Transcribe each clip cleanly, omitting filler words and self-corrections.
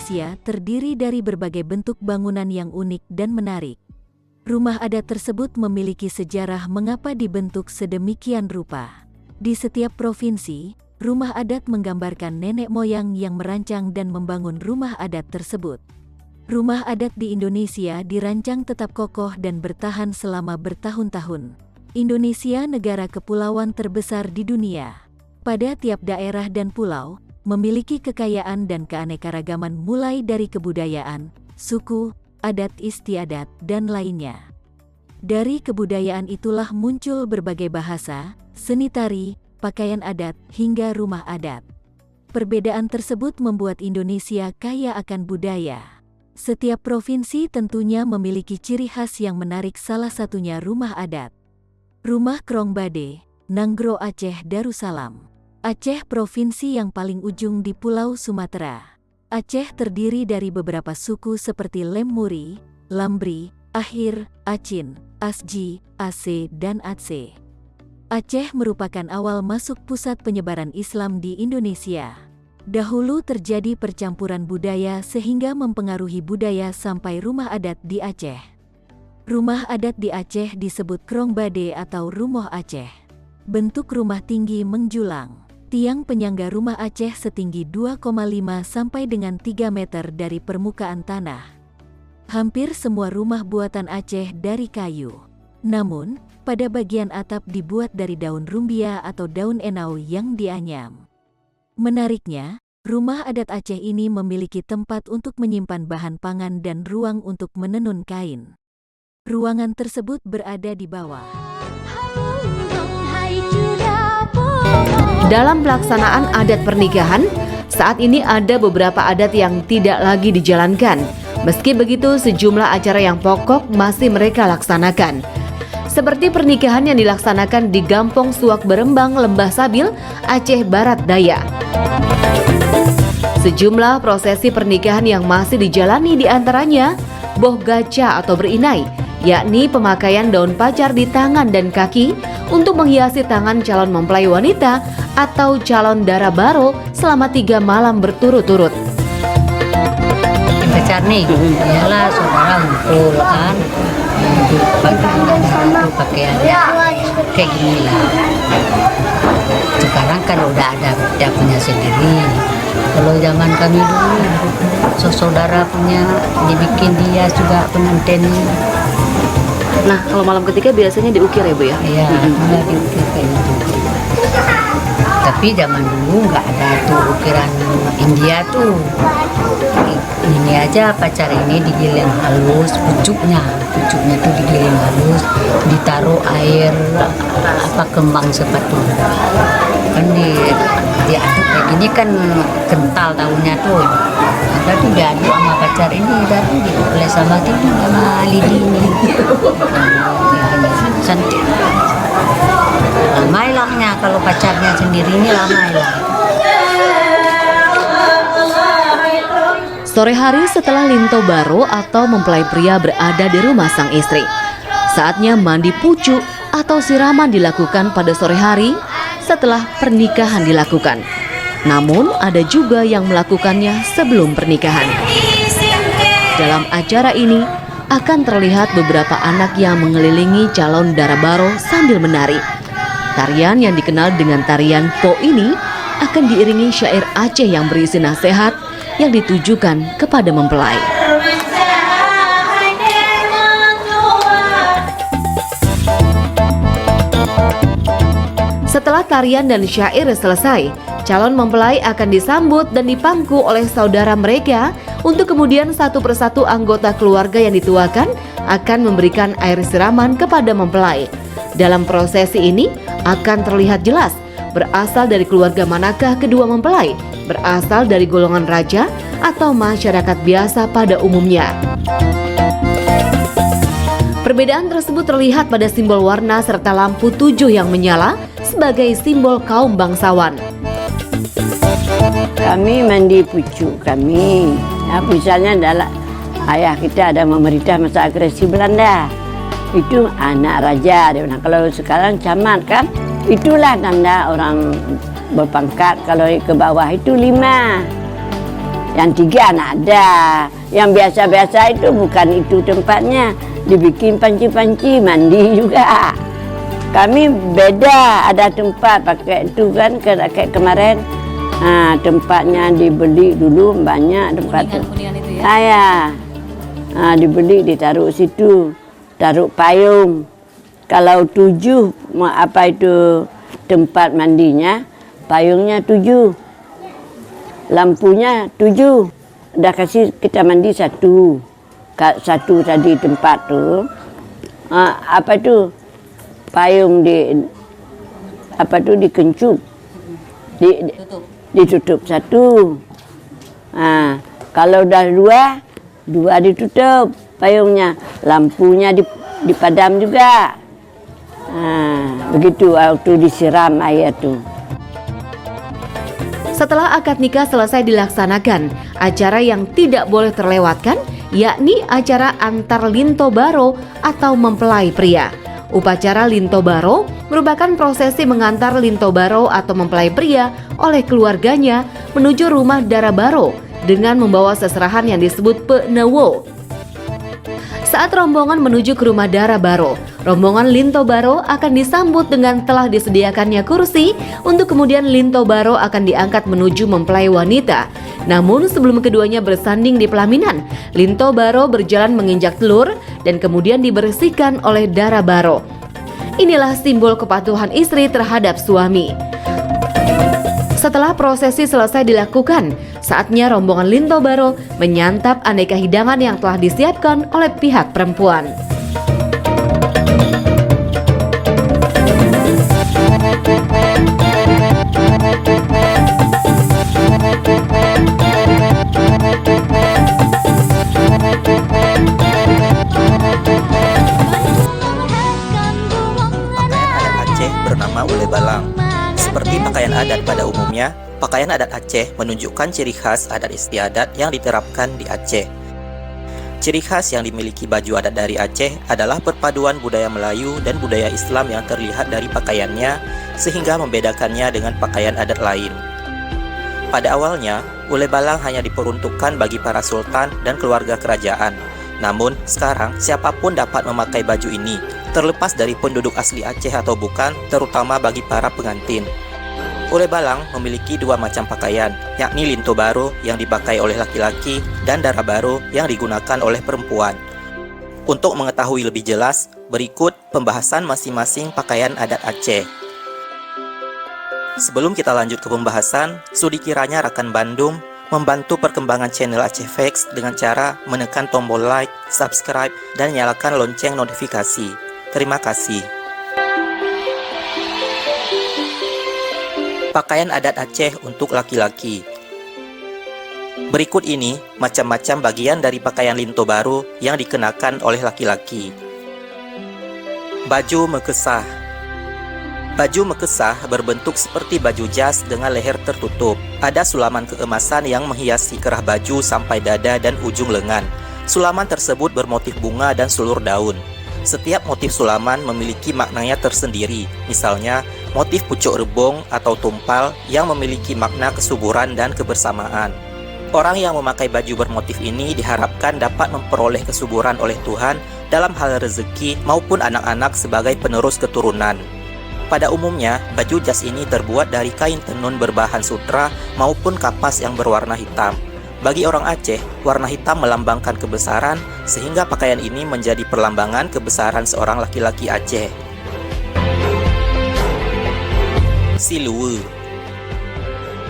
Indonesia terdiri dari berbagai bentuk bangunan yang unik dan menarik. Rumah adat tersebut memiliki sejarah mengapa dibentuk sedemikian rupa. Di setiap provinsi, rumah adat menggambarkan nenek moyang yang merancang dan membangun rumah adat tersebut. Rumah adat di Indonesia dirancang tetap kokoh dan bertahan selama bertahun-tahun. Indonesia negara kepulauan terbesar di dunia. Pada tiap daerah dan pulau, memiliki kekayaan dan keanekaragaman mulai dari kebudayaan, suku, adat istiadat, dan lainnya. Dari kebudayaan itulah muncul berbagai bahasa, seni tari, pakaian adat, hingga rumah adat. Perbedaan tersebut membuat Indonesia kaya akan budaya. Setiap provinsi tentunya memiliki ciri khas yang menarik, salah satunya rumah adat. Rumah Krongbade, Nanggro Aceh Darussalam. Aceh provinsi yang paling ujung di Pulau Sumatera. Aceh terdiri dari beberapa suku seperti Lemmuri, Lambri, Ahir, Acin, Asji, Aceh, dan Aceh. Aceh merupakan awal masuk pusat penyebaran Islam di Indonesia. Dahulu terjadi percampuran budaya sehingga mempengaruhi budaya sampai rumah adat di Aceh. Rumah adat di Aceh disebut Krongbade atau Rumoh Aceh. Bentuk rumah tinggi menjulang. Tiang penyangga rumah Aceh setinggi 2,5 sampai dengan 3 meter dari permukaan tanah. Hampir semua rumah buatan Aceh dari kayu. Namun, pada bagian atap dibuat dari daun rumbia atau daun enau yang dianyam. Menariknya, rumah adat Aceh ini memiliki tempat untuk menyimpan bahan pangan dan ruang untuk menenun kain. Ruangan tersebut berada di bawah. Dalam pelaksanaan adat pernikahan, saat ini ada beberapa adat yang tidak lagi dijalankan. Meski begitu, sejumlah acara yang pokok masih mereka laksanakan. Seperti pernikahan yang dilaksanakan di Gampong Suak Berembang, Lembah Sabil, Aceh Barat Daya. Sejumlah prosesi pernikahan yang masih dijalani diantaranya boh gaca atau berinai, yakni pemakaian daun pacar di tangan dan kaki untuk menghiasi tangan calon mempelai wanita atau calon dara baro selama 3 malam berturut-turut. Pacar nih, iyalah saudara ngumpul kan, pakaiannya kayak gini lah. Sekarang kan udah ada punya sendiri. Kalau zaman kami dulu, saudara punya dibikin dia juga pengantin. Nah, kalau malam ketika biasanya diukir ya Bu ya? Iya, diukir kayak gitu. Tapi zaman dulu nggak ada tuh ukiran India tuh. Ini aja pacar ini digiling halus, pucuknya tuh digiling halus, ditaruh air kembang sepatu. Kan diaduk kayak gini kan kental daunnya tuh. Ada tuh diaduk sama pacar ini, dan dioles sama lidi ini. Cantik. Lama hilangnya kalau pacarnya sendiri ini lama hilang. Sore hari setelah linto baro atau mempelai pria berada di rumah sang istri, saatnya mandi pucuk atau siraman dilakukan pada sore hari setelah pernikahan dilakukan. Namun ada juga yang melakukannya sebelum pernikahan. Dalam acara ini akan terlihat beberapa anak yang mengelilingi calon dara baro sambil menari. Tarian yang dikenal dengan tarian Po ini akan diiringi syair Aceh yang berisi nasihat yang ditujukan kepada mempelai. Setelah tarian dan syair selesai, calon mempelai akan disambut dan dipangku oleh saudara mereka untuk kemudian satu persatu anggota keluarga yang dituakan akan memberikan air siraman kepada mempelai. Dalam prosesi ini akan terlihat jelas berasal dari keluarga manakah kedua mempelai, berasal dari golongan raja atau masyarakat biasa pada umumnya. Perbedaan tersebut terlihat pada simbol warna serta lampu 7 yang menyala sebagai simbol kaum bangsawan. Kami mandi pucuk kami. Ya, misalnya adalah ayah kita ada memerintah masa agresi Belanda. Itu anak raja. Kalau sekarang camat kan, itulah tanda orang berpangkat. Kalau ke bawah itu 5. Yang 3 anak ada. Yang biasa-biasa itu bukan itu tempatnya. Dibikin panci-panci, mandi juga. Kami beda, ada tempat pakai itu kan, kayak kemarin. Nah, tempatnya dibeli dulu banyak tempat itu. Ya. Nah, dibeli ditaruh situ, taruh payung. Kalau 7 apa itu tempat mandinya, payungnya 7, lampunya 7. Udah kasih kita mandi 1 tadi tempat tuh. Apa itu payung dikencup, ditutup 1. Nah, kalau udah 2 ditutup payungnya, lampunya dipadam juga. Nah, begitu waktu disiram air tuh. Setelah akad nikah selesai dilaksanakan, acara yang tidak boleh terlewatkan yakni acara antar linto baro atau mempelai pria. Upacara linto baro merupakan prosesi mengantar linto baro atau mempelai pria oleh keluarganya menuju rumah dara baro dengan membawa seserahan yang disebut penewo. Saat rombongan menuju ke rumah dara baro, rombongan linto baro akan disambut dengan telah disediakannya kursi untuk kemudian linto baro akan diangkat menuju mempelai wanita. Namun sebelum keduanya bersanding di pelaminan, linto baro berjalan menginjak telur dan kemudian dibersihkan oleh dara baro. Inilah simbol kepatuhan istri terhadap suami. Setelah prosesi selesai dilakukan, saatnya rombongan linto baro menyantap aneka hidangan yang telah disiapkan oleh pihak perempuan. Bernama Ule Balang. Seperti pakaian adat pada umumnya, pakaian adat Aceh menunjukkan ciri khas adat istiadat yang diterapkan di Aceh. Ciri khas yang dimiliki baju adat dari Aceh adalah perpaduan budaya Melayu dan budaya Islam yang terlihat dari pakaiannya, sehingga membedakannya dengan pakaian adat lain. Pada awalnya, Ule Balang hanya diperuntukkan bagi para sultan dan keluarga kerajaan. Namun, sekarang siapapun dapat memakai baju ini, terlepas dari penduduk asli Aceh atau bukan, terutama bagi para pengantin. Ule Balang memiliki 2 macam pakaian, yakni linto baro yang dipakai oleh laki-laki dan dara baro yang digunakan oleh perempuan. Untuk mengetahui lebih jelas, berikut pembahasan masing-masing pakaian adat Aceh. Sebelum kita lanjut ke pembahasan, sudi kiranya rekan Bandung membantu perkembangan channel Aceh Facts dengan cara menekan tombol like, subscribe, dan nyalakan lonceng notifikasi. Terima kasih. Pakaian adat Aceh untuk laki-laki. Berikut ini macam-macam bagian dari pakaian linto baro yang dikenakan oleh laki-laki. Baju mekesah. Baju mekesah berbentuk seperti baju jas dengan leher tertutup. Ada sulaman keemasan yang menghiasi kerah baju sampai dada dan ujung lengan. Sulaman tersebut bermotif bunga dan sulur daun. Setiap motif sulaman memiliki maknanya tersendiri, misalnya motif pucuk rebong atau tumpal yang memiliki makna kesuburan dan kebersamaan. Orang yang memakai baju bermotif ini diharapkan dapat memperoleh kesuburan oleh Tuhan dalam hal rezeki maupun anak-anak sebagai penerus keturunan. Pada umumnya, baju jas ini terbuat dari kain tenun berbahan sutra maupun kapas yang berwarna hitam. Bagi orang Aceh, warna hitam melambangkan kebesaran, sehingga pakaian ini menjadi perlambangan kebesaran seorang laki-laki Aceh. Siluwe.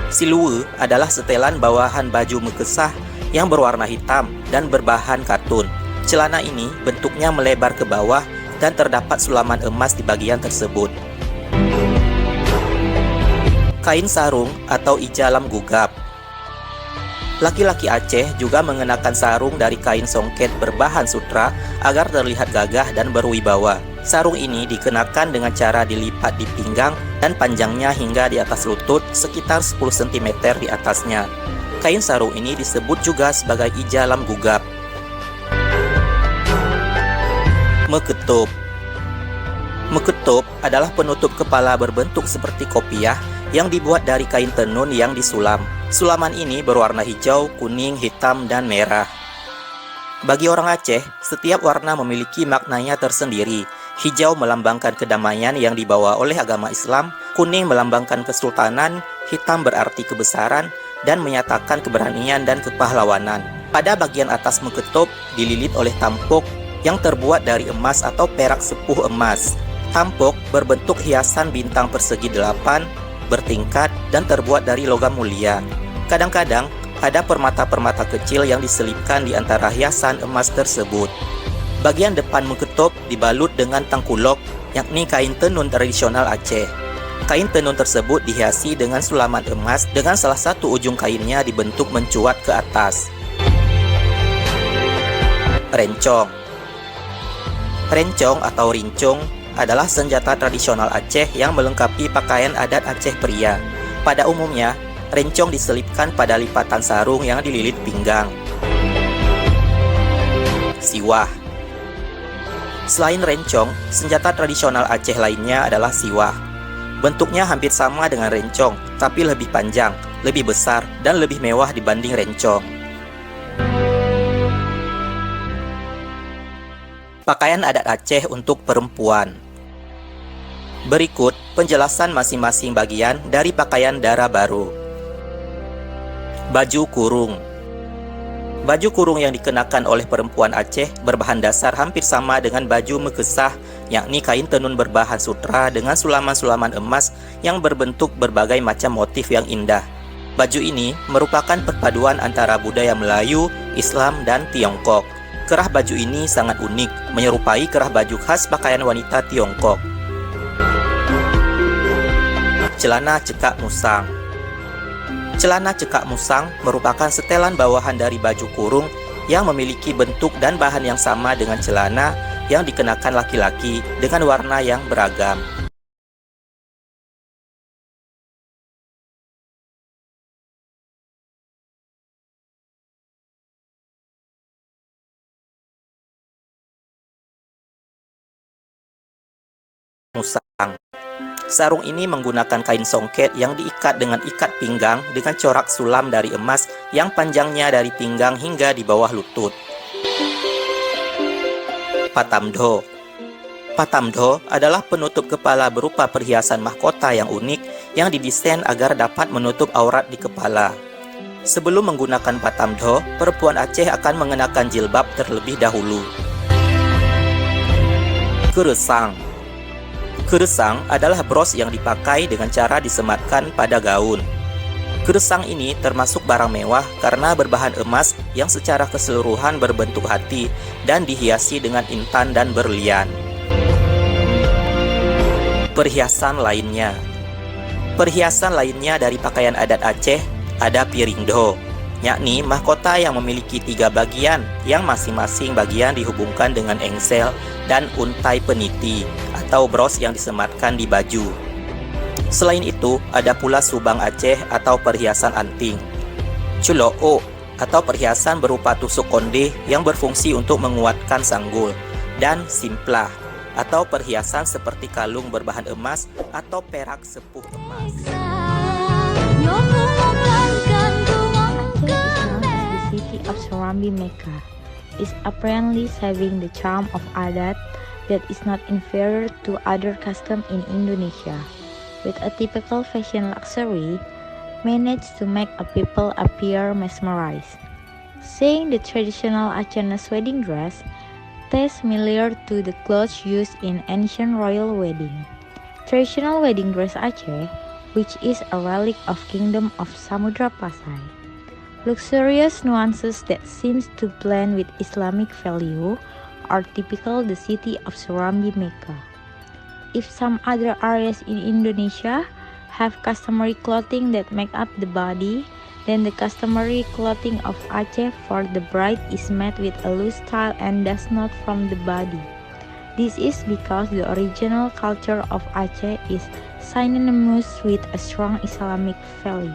Siluwe adalah setelan bawahan baju mekesah yang berwarna hitam dan berbahan katun. Celana ini bentuknya melebar ke bawah dan terdapat sulaman emas di bagian tersebut. Kain sarung atau ijalam gugap. Laki-laki Aceh juga mengenakan sarung dari kain songket berbahan sutra agar terlihat gagah dan berwibawa. Sarung ini dikenakan dengan cara dilipat di pinggang dan panjangnya hingga di atas lutut sekitar 10 cm di atasnya. Kain sarung ini disebut juga sebagai ijalam gugap. Meketup. Meketup adalah penutup kepala berbentuk seperti kopiah yang dibuat dari kain tenun yang disulam. Sulaman ini berwarna hijau, kuning, hitam, dan merah. Bagi orang Aceh, setiap warna memiliki maknanya tersendiri. Hijau melambangkan kedamaian yang dibawa oleh agama Islam, kuning melambangkan kesultanan, hitam berarti kebesaran, dan menyatakan keberanian dan kepahlawanan. Pada bagian atas mengketup dililit oleh tampuk yang terbuat dari emas atau perak sepuh emas. Tampuk berbentuk hiasan bintang persegi 8, bertingkat, dan terbuat dari logam mulia. Kadang-kadang ada permata-permata kecil yang diselipkan di antara hiasan emas tersebut. Bagian depan mengketup dibalut dengan tangkulok, yakni kain tenun tradisional Aceh. Kain tenun tersebut dihiasi dengan sulaman emas dengan salah satu ujung kainnya dibentuk mencuat ke atas. Rencong. Rencong atau rincung adalah senjata tradisional Aceh yang melengkapi pakaian adat Aceh pria. Pada umumnya, rencong diselipkan pada lipatan sarung yang dililit pinggang. Siwah. Selain rencong, senjata tradisional Aceh lainnya adalah siwah. Bentuknya hampir sama dengan rencong, tapi lebih panjang, lebih besar, dan lebih mewah dibanding rencong. Pakaian adat Aceh untuk perempuan. Berikut penjelasan masing-masing bagian dari pakaian dara baru. Baju kurung. Baju kurung yang dikenakan oleh perempuan Aceh berbahan dasar hampir sama dengan baju mekesah, yakni kain tenun berbahan sutra dengan sulaman-sulaman emas yang berbentuk berbagai macam motif yang indah. Baju ini merupakan perpaduan antara budaya Melayu, Islam, dan Tiongkok. Kerah baju ini sangat unik, menyerupai kerah baju khas pakaian wanita Tiongkok. Celana cekak musang. Celana cekak musang merupakan setelan bawahan dari baju kurung yang memiliki bentuk dan bahan yang sama dengan celana yang dikenakan laki-laki dengan warna yang beragam. Musang. Sarung ini menggunakan kain songket yang diikat dengan ikat pinggang dengan corak sulam dari emas yang panjangnya dari pinggang hingga di bawah lutut. Patamdo. Patamdo adalah penutup kepala berupa perhiasan mahkota yang unik yang didesain agar dapat menutup aurat di kepala. Sebelum menggunakan patamdo, perempuan Aceh akan mengenakan jilbab terlebih dahulu. Keresang. Keresang adalah bros yang dipakai dengan cara disematkan pada gaun. Keresang ini termasuk barang mewah karena berbahan emas yang secara keseluruhan berbentuk hati dan dihiasi dengan intan dan berlian. Perhiasan lainnya. Perhiasan lainnya dari pakaian adat Aceh ada piringdo, yakni mahkota yang memiliki 3 bagian yang masing-masing bagian dihubungkan dengan engsel dan untai peniti atau bros yang disematkan di baju. Selain itu, ada pula subang Aceh atau perhiasan anting, culo'o atau perhiasan berupa tusuk konde yang berfungsi untuk menguatkan sanggul, dan simplah atau perhiasan seperti kalung berbahan emas atau perak sepuh emas. The city of Serambi Mecca is apparently having the charm of adat that is not inferior to other customs in Indonesia, with a typical fashion luxury managed to make a people appear mesmerized. Seeing the traditional Acehnese wedding dress tastes similar to the clothes used in ancient royal wedding. Traditional wedding dress Aceh, which is a relic of Kingdom of Samudra Pasai. Luxurious nuances that seems to blend with Islamic value are typical the city of Serambi Mecca. If some other areas in Indonesia have customary clothing that make up the body, then the customary clothing of Aceh for the bride is made with a loose style and does not from the body. This is because the original culture of Aceh is synonymous with a strong Islamic value.